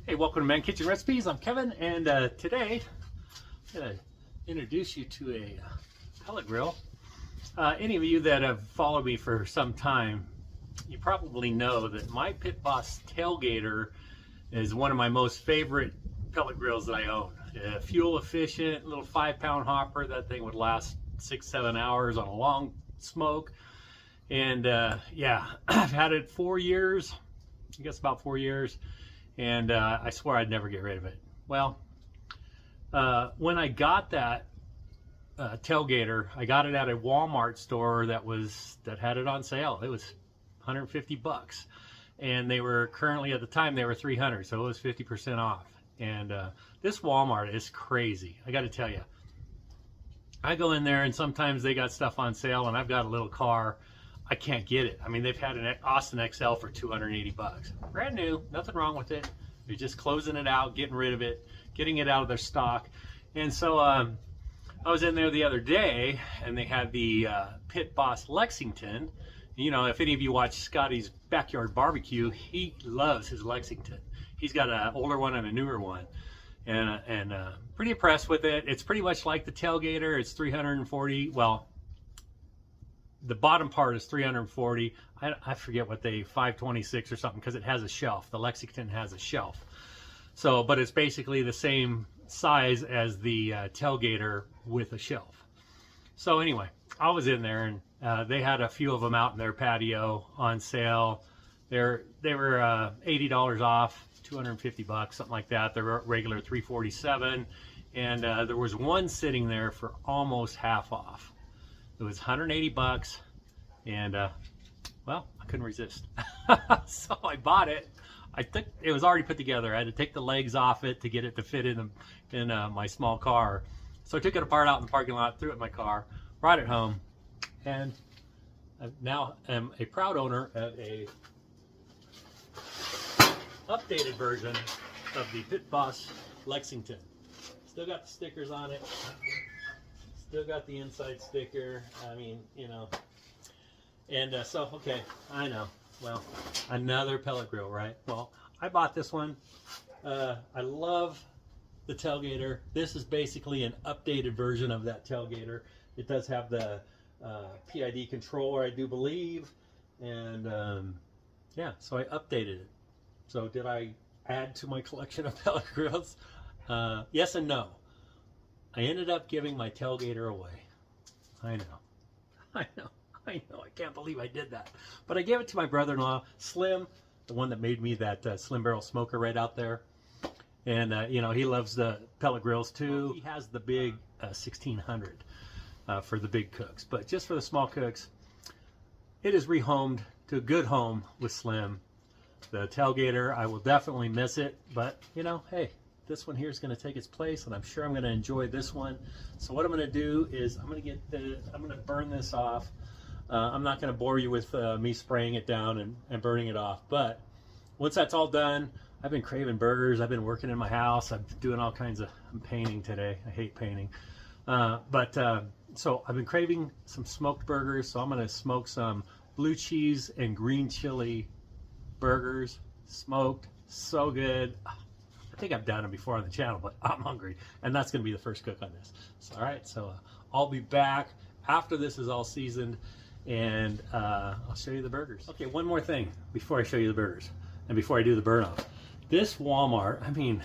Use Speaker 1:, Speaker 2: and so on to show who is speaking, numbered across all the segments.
Speaker 1: Hey, welcome to Man Kitchen Recipes. I'm Kevin, and today I'm going to introduce you to a pellet grill. Any of you that have followed me for some time, you probably know that my Pit Boss Tailgater is one of my most favorite pellet grills that I own. Fuel efficient, little 5-pound hopper. That thing would last 6-7 hours on a long smoke. And yeah, I've had it 4 years, I guess about 4 years. And I swore I'd never get rid of it. Well, when I got that tailgater, I got it at a Walmart store that had it on sale. It was 150 bucks, and they were currently, at the time, they were 300, so it was 50% off. And this Walmart is crazy. I got to tell you, I go in there and sometimes they got stuff on sale, and I've got a little car. I can't get it. I mean, they've had an Austin XL for 280 bucks. Brand new, nothing wrong with it. They're just closing it out, getting rid of it, getting it out of their stock. And so I was in there the other day, and they had the Pit Boss Lexington. You know, if any of you watch Scotty's Backyard Barbecue, he loves his Lexington. He's got an older one and a newer one. And pretty impressed with it. It's pretty much like the tailgater. It's 340, well, the bottom part is 340. I forget what 526 or something, because it has a shelf. The Lexington has a shelf. So, but it's basically the same size as the tailgater with a shelf. So anyway, I was in there, and they had a few of them out in their patio on sale. They were $80 off, 250 bucks, something like that. They're regular 347, and there was one sitting there for almost half off. It was 180 bucks, and well, I couldn't resist. So I bought it. It was already put together. I had to take the legs off it to get it to fit in my small car. So I took it apart out in the parking lot, threw it in my car, brought it home, and I now am a proud owner of a updated version of the Pit Boss Lexington. Still got the stickers on it. Still got the inside sticker. I mean, you know. And so, okay, I know. Well, another pellet grill, right? Well, I bought this one. I love the tailgater. This is basically an updated version of that tailgater. It does have the PID controller, I do believe. And yeah, so I updated it. So did I add to my collection of pellet grills? Yes and no. I ended up giving my tailgater away. I can't believe I did that. But I gave it to my brother-in-law, Slim, the one that made me that Slim Barrel smoker right out there. And, you know, he loves the pellet grills too. He has the big 1600 for the big cooks. But just for the small cooks, it is rehomed to a good home with Slim. The tailgater, I will definitely miss it. But, you know, hey. This one here is going to take its place, and I'm sure I'm going to enjoy this one. So what I'm going to do is I'm going to burn this off. I'm not going to bore you with me spraying it down and burning it off. But once that's all done, I've been craving burgers. I've been working in my house. I'm doing all kinds of, I'm painting today. I hate painting. So I've been craving some smoked burgers. So I'm going to smoke some blue cheese and green chili burgers. Smoked, so good. I think I've done it before on the channel, but I'm hungry, and that's going to be the first cook on this. So, all right, so I'll be back after this is all seasoned, and I'll show you the burgers. Okay, one more thing before I show you the burgers, and before I do the burn off. This Walmart, I mean,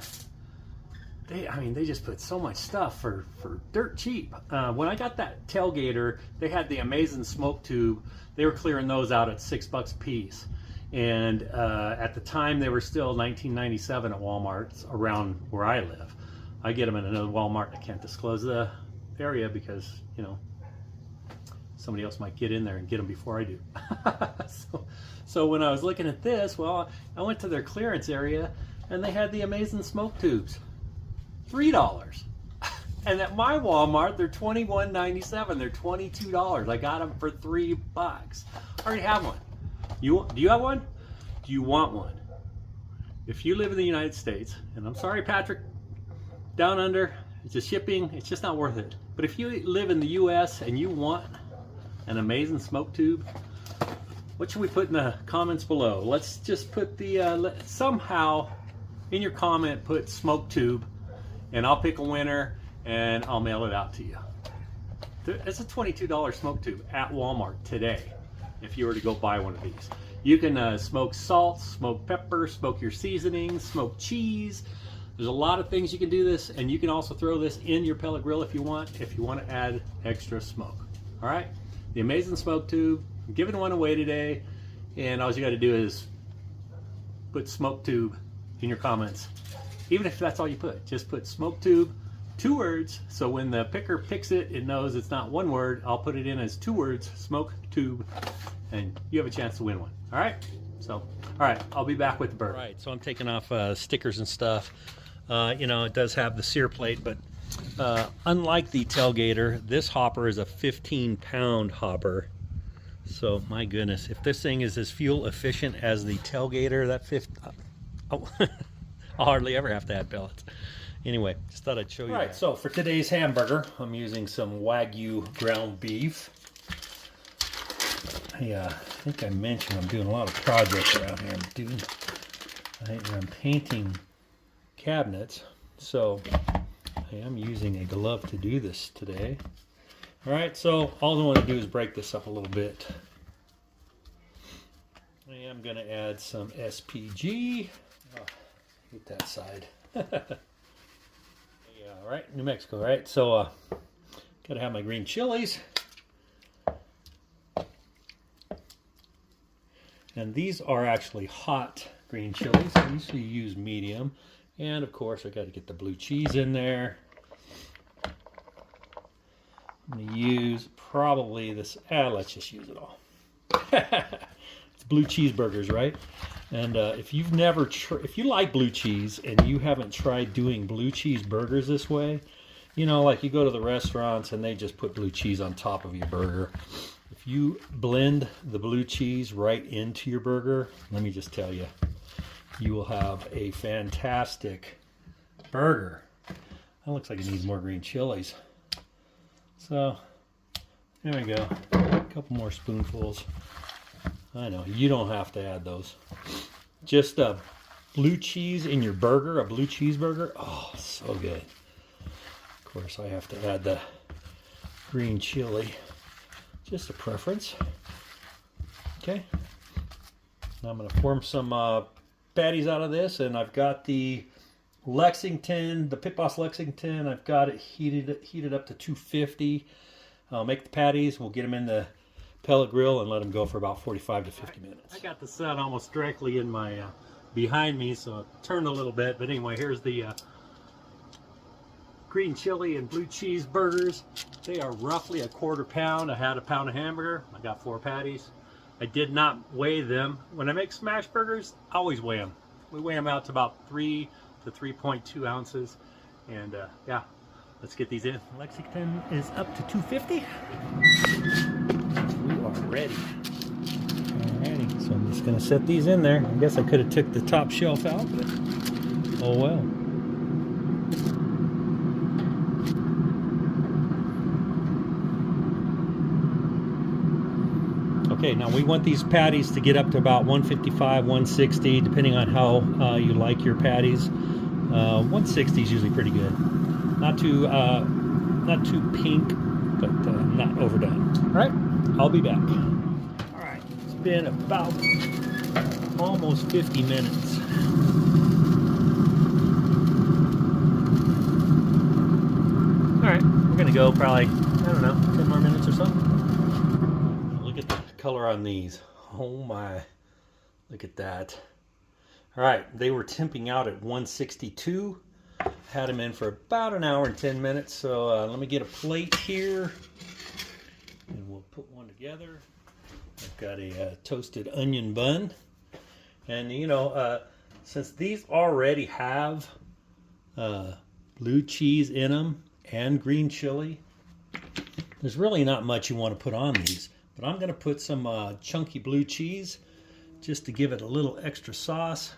Speaker 1: they just put so much stuff for dirt cheap. When I got that tailgater, they had the amazing smoke tube. They were clearing those out at $6 a piece. And at the time, they were still $19.97 at Walmart around where I live. I get them in another Walmart. I can't disclose the area because, you know, somebody else might get in there and get them before I do. So when I was looking at this, well, I went to their clearance area, and they had the amazing smoke tubes. $3. And at my Walmart, they're $21.97. They're $22. I got them for $3. I already have one. Do you have one? Do you want one? If you live in the United States, and I'm sorry, Patrick, down under, it's just shipping, it's just not worth it. But if you live in the US and you want an amazing smoke tube, what should we put in the comments below? Let's just put the, somehow in your comment, put smoke tube, and I'll pick a winner and I'll mail it out to you. It's a $22 smoke tube at Walmart today if you were to go buy one of these. You can smoke salt, smoke pepper, smoke your seasonings, smoke cheese. There's a lot of things you can do this, and you can also throw this in your pellet grill if you want to add extra smoke. All right, the amazing smoke tube. I'm giving one away today, and all you got to do is put smoke tube in your comments. Even if that's all you put, just put smoke tube, 2 words, so when the picker picks it, it knows it's not 1 word. I'll put it in as 2 words, smoke tube, and you have a chance to win one. All right, so all right, I'll be back with the burger. All right, so I'm taking off stickers and stuff. You know, it does have the sear plate, but unlike the Tailgater, this hopper is a 15-pound hopper. So my goodness, if this thing is as fuel efficient as the Tailgater, I'll hardly ever have to add pellets. Anyway, just thought I'd show you. All right, so for today's hamburger, I'm using some Wagyu ground beef. I think I mentioned I'm doing a lot of projects around here. I'm painting cabinets, so I am using a glove to do this today. All right, so all I want to do is break this up a little bit. I am going to add some SPG. Oh, hit that side. Yeah, all right, New Mexico, right? So, got to have my green chilies. And these are actually hot green chilies. I usually use medium. And of course, I got to get the blue cheese in there. I'm going to use probably this. Let's just use it all. It's blue cheeseburgers, right? And if you like blue cheese and you haven't tried doing blue cheese burgers this way, you know, like you go to the restaurants and they just put blue cheese on top of your burger. If you blend the blue cheese right into your burger, let me just tell you, you will have a fantastic burger. That looks like it needs more green chilies. So, there we go. A couple more spoonfuls. I know, you don't have to add those. Just blue cheese in your burger, a blue cheeseburger. Oh, so good. Of course, I have to add the green chili. Just a preference. Okay. Now I'm going to form some patties out of this, and I've got the Lexington, the Pit Boss Lexington. I've got it heated up to 250. I'll make the patties. We'll get them in the pellet grill and let them go for about 45 to 50 minutes. I got the sun almost directly in my behind me, so I'll turn a little bit. But anyway, here's the green chili and blue cheese burgers. They are roughly a quarter pound. I had a pound of hamburger. I got 4 patties. I did not weigh them. When I make smash burgers, I always weigh them. We weigh them out to about 3 to 3.2 ounces. And yeah, let's get these in. Lexington is up to 250. We are ready. Alrighty, so I'm just gonna set these in there. I guess I could have took the top shelf out, but oh well. Okay, now we want these patties to get up to about 155, 160, depending on how you like your patties. 160 is usually pretty good. Not too pink, but not overdone. All right, I'll be back. All right, it's been about almost 50 minutes. All right, we're gonna go probably, I don't know, 10 more minutes or so. Look at the color on these. Oh my, look at that. All right, they were temping out at 162. Had them in for about an hour and 10 minutes. So let me get a plate here and we'll put one together. I've got a toasted onion bun. And you know, since these already have blue cheese in them and green chili, there's really not much you want to put on these. But I'm going to put some chunky blue cheese just to give it a little extra sauce.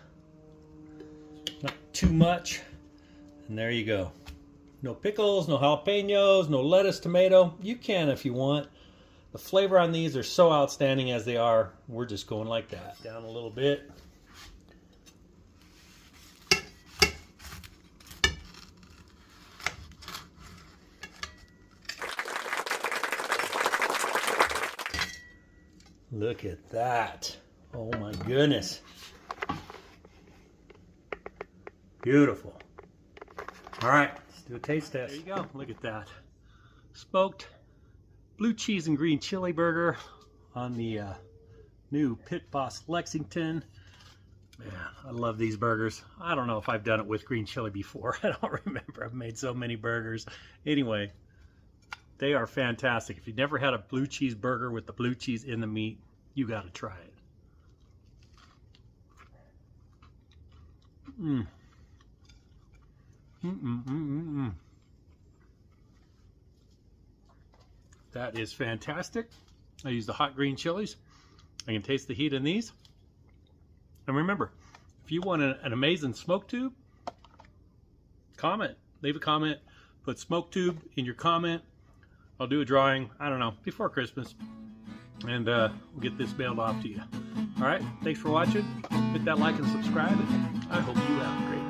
Speaker 1: Not too much. And there you go. No pickles, no jalapenos, no lettuce, tomato. You can if you want. The flavor on these are so outstanding as they are. We're just going like that. Down a little bit. Look at that. Oh my goodness. Beautiful. All right, let's do a taste test. There you go. Look at that. Smoked blue cheese and green chili burger on the new Pit Boss Lexington. Man, I love these burgers. I don't know if I've done it with green chili before. I don't remember. I've made so many burgers. Anyway, they are fantastic. If you've never had a blue cheese burger with the blue cheese in the meat, you got to try it. That is fantastic. I use the hot green chilies. I can taste the heat in these. And remember, if you want an amazing smoke tube, comment. Leave a comment. Put smoke tube in your comment. I'll do a drawing, I don't know, before Christmas. And we'll get this mailed off to you. All right, thanks for watching. Hit that like and subscribe. And I hope you have a great